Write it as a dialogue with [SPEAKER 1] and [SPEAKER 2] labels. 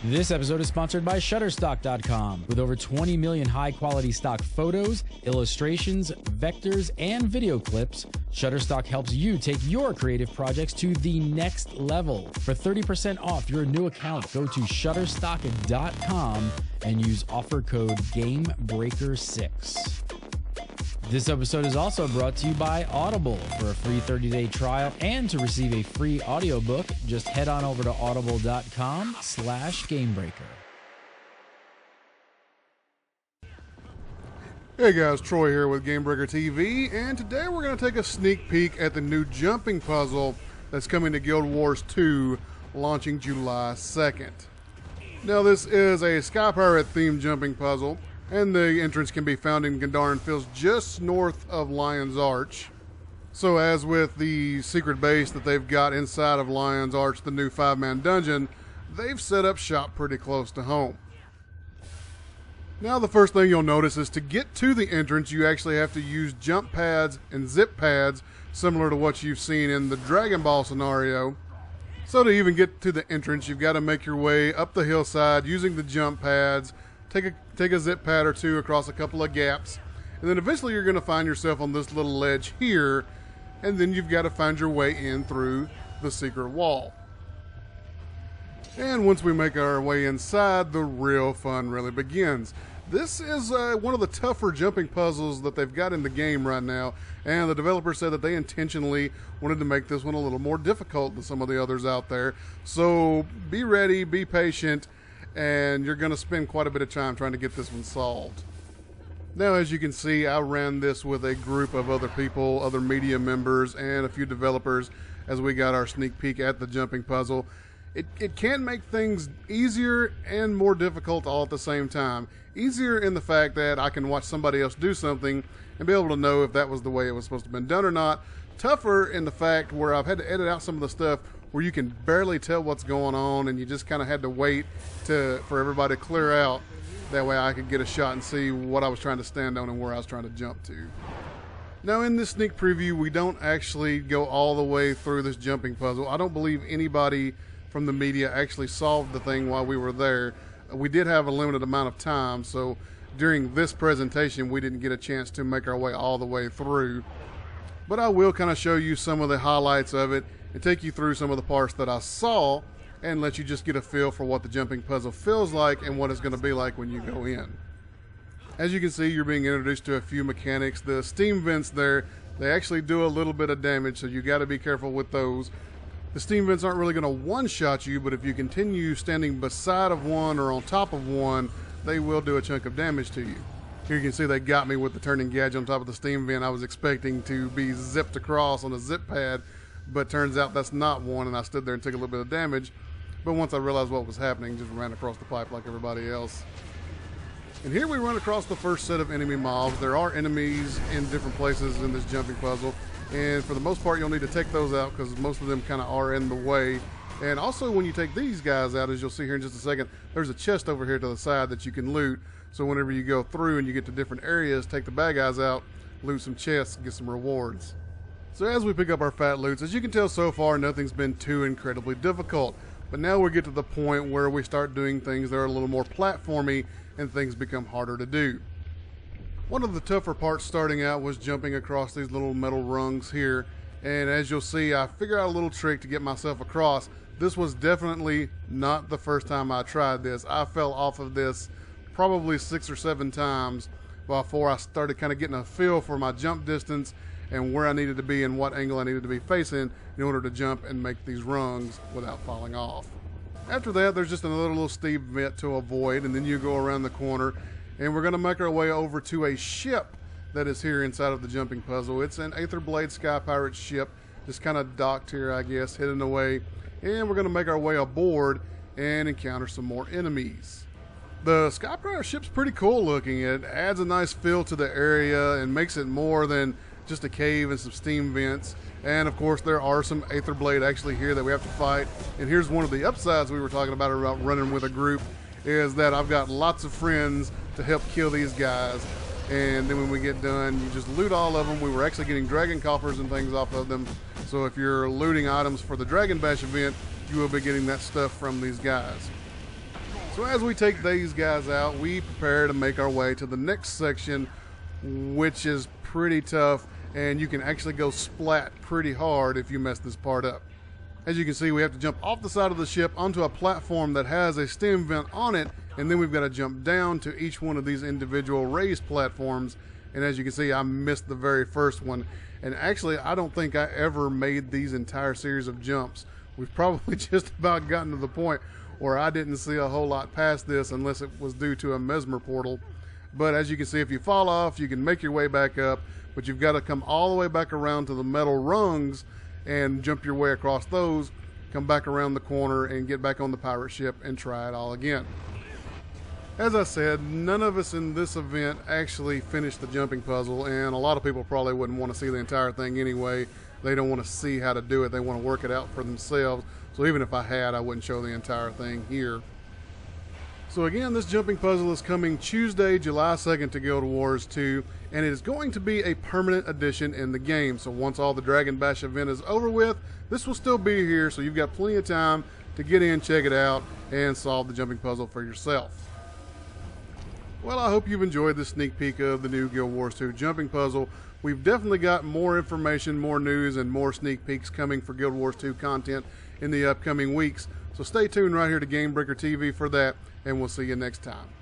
[SPEAKER 1] This episode is sponsored by Shutterstock.com. With over 20 million high-quality stock photos, illustrations, vectors, and video clips, Shutterstock helps you take your creative projects to the next level. For 30% off your new account, go to Shutterstock.com and use offer code GAMEBREAKER6. This episode is also brought to you by Audible. For a free 30-day trial and to receive a free audiobook, just head on over to audible.com/gamebreaker.
[SPEAKER 2] Hey guys, Troy here with GameBreaker TV, and today we're going to take a sneak peek at the new jumping puzzle that's coming to Guild Wars 2, launching July 2nd. Now this is a Sky Pirate themed jumping puzzle, and the entrance can be found in Gandharran Fields just north of Lion's Arch. So as with the secret base that they've got inside of Lion's Arch, the new 5-man dungeon, they've set up shop pretty close to home. Now the first thing you'll notice is to get to the entrance, you actually have to use jump pads and zip pads, similar to what you've seen in the Dragon Ball scenario. So to even get to the entrance, you've got to make your way up the hillside using the jump pads, take a zip pad or two across a couple of gaps, and then eventually you're going to find yourself on this little ledge here, and then you've got to find your way in through the secret wall. And once we make our way inside, the real fun really begins. This is one of the tougher jumping puzzles that they've got in the game right now, and the developer said that they intentionally wanted to make this one a little more difficult than some of the others out there. So be ready, be patient, and you're going to spend quite a bit of time trying to get this one solved. Now, as you can see, I ran this with a group of other people, other media members, and a few developers as we got our sneak peek at the jumping puzzle. It can make things easier and more difficult all at the same time. Easier in the fact that I can watch somebody else do something and be able to know if that was the way it was supposed to have been done or not. Tougher in the fact where I've had to edit out some of the stuff where you can barely tell what's going on, and you just kind of had to wait for everybody to clear out. That way I could get a shot and see what I was trying to stand on and where I was trying to jump to. Now in this sneak preview, we don't actually go all the way through this jumping puzzle. I don't believe anybody from the media actually solved the thing while we were there. We did have a limited amount of time, so during this presentation we didn't get a chance to make our way all the way through. But I will kind of show you some of the highlights of it and take you through some of the parts that I saw and let you just get a feel for what the jumping puzzle feels like and what it's going to be like when you go in. As you can see, you're being introduced to a few mechanics. The steam vents there, they actually do a little bit of damage, so you got to be careful with those. The steam vents aren't really going to one-shot you, but if you continue standing beside of one or on top of one, they will do a chunk of damage to you. Here you can see they got me with the turning gadget on top of the steam vent. I was expecting to be zipped across on a zip pad, but turns out that's not one, and I stood there and took a little bit of damage. But once I realized what was happening, just ran across the pipe like everybody else. And here we run across the first set of enemy mobs. There are enemies in different places in this jumping puzzle, and for the most part you'll need to take those out because most of them kind of are in the way. And also when you take these guys out, as you'll see here in just a second, there's a chest over here to the side that you can loot. So whenever you go through and you get to different areas, take the bad guys out, loot some chests, get some rewards. So as we pick up our fat loots, as you can tell so far, nothing's been too incredibly difficult. But now we get to the point where we start doing things that are a little more platformy and things become harder to do. One of the tougher parts starting out was jumping across these little metal rungs here. And as you'll see, I figured out a little trick to get myself across. This was definitely not the first time I tried this. I fell off of this probably 6 or 7 times before I started kind of getting a feel for my jump distance and where I needed to be and what angle I needed to be facing in order to jump and make these rungs without falling off. After that, there's just another little steep vent to avoid, and then you go around the corner, and we're going to make our way over to a ship that is here inside of the jumping puzzle. It's an Aetherblade Sky Pirate ship, just kind of docked here, I guess, hidden away, and we're going to make our way aboard and encounter some more enemies. The Sky Pirate ship's pretty cool looking. It adds a nice feel to the area and makes it more than just a cave and some steam vents. And of course there are some Aetherblade actually here that we have to fight. And here's one of the upsides we were talking about running with a group, is that I've got lots of friends to help kill these guys. And then when we get done, you just loot all of them. We were actually getting dragon coffers and things off of them. So if you're looting items for the Dragon Bash event, you will be getting that stuff from these guys. So as we take these guys out, we prepare to make our way to the next section, which is pretty tough, and you can actually go splat pretty hard if you mess this part up. As you can see, we have to jump off the side of the ship onto a platform that has a stem vent on it, and then we've got to jump down to each one of these individual raised platforms. And as you can see, I missed the very first one. And actually, I don't think I ever made these entire series of jumps. We've probably just about gotten to the point where I didn't see a whole lot past this unless it was due to a mesmer portal. But as you can see, if you fall off, you can make your way back up, but you've got to come all the way back around to the metal rungs and jump your way across those, come back around the corner and get back on the pirate ship and try it all again. As I said, none of us in this event actually finished the jumping puzzle, and a lot of people probably wouldn't want to see the entire thing anyway. They don't want to see how to do it. They want to work it out for themselves. So even if I had, I wouldn't show the entire thing here. So again, this jumping puzzle is coming Tuesday, July 2nd to Guild Wars 2, and it is going to be a permanent addition in the game. So once all the Dragon Bash event is over with, this will still be here, so you've got plenty of time to get in, check it out, and solve the jumping puzzle for yourself. Well, I hope you've enjoyed this sneak peek of the new Guild Wars 2 jumping puzzle. We've definitely got more information, more news, and more sneak peeks coming for Guild Wars 2 content in the upcoming weeks. So stay tuned right here to Game Breaker TV for that, and we'll see you next time.